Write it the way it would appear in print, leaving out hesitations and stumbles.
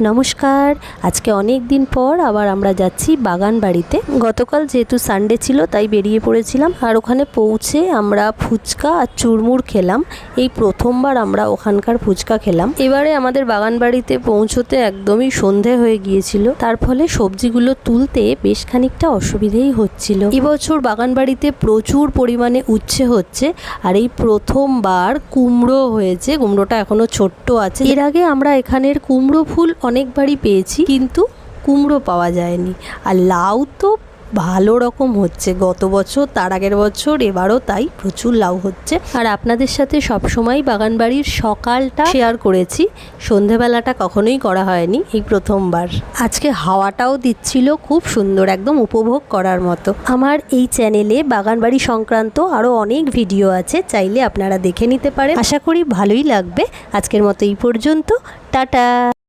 নমস্কার। আজকে অনেক দিন পর আবার আমরা যাচ্ছি বাগান বাড়িতে। গতকাল যেহেতু সানডে ছিল তাই বেরিয়ে পড়েছিলাম, আর ওখানে পৌঁছে আমরা ফুচকা আর চুরমুর খেলাম। এই প্রথমবার আমরা ওখানকার ফুচকা খেলাম। এবারে আমাদের বাগান বাড়িতে পৌঁছতে একদমই সন্ধে হয়ে গিয়েছিল, তার ফলে সবজিগুলো তুলতে বেশ খানিকটা অসুবিধেই হচ্ছিল। এবছর বাগান বাড়িতে প্রচুর পরিমাণে উচ্ছে হচ্ছে, আর এই প্রথমবার কুমড়ো হয়েছে। কুমড়োটা এখনো ছোট্ট আছে। এর আগে আমরা এখানের কুমড়ো ফুল অনেকবারই পেয়েছি, কিন্তু কুমড়ো পাওয়া যায়নি। আর লাউ তো ভালো রকম হচ্ছে, গত বছর তার আগের বছর এবারও তাই প্রচুর লাউ হচ্ছে। আর আপনাদের সাথে সবসময় বাগান বাড়ির সকালটা শেয়ার করেছি, সন্ধেবেলাটা কখনোই করা হয়নি, এই প্রথমবার। আজকে হাওয়াটাও দিচ্ছিল খুব সুন্দর, একদম উপভোগ করার মতো। আমার এই চ্যানেলে বাগান বাড়ি সংক্রান্ত আরও অনেক ভিডিও আছে, চাইলে আপনারা দেখে নিতে পারেন। আশা করি ভালোই লাগবে। আজকের মতো এই পর্যন্ত, টাটা।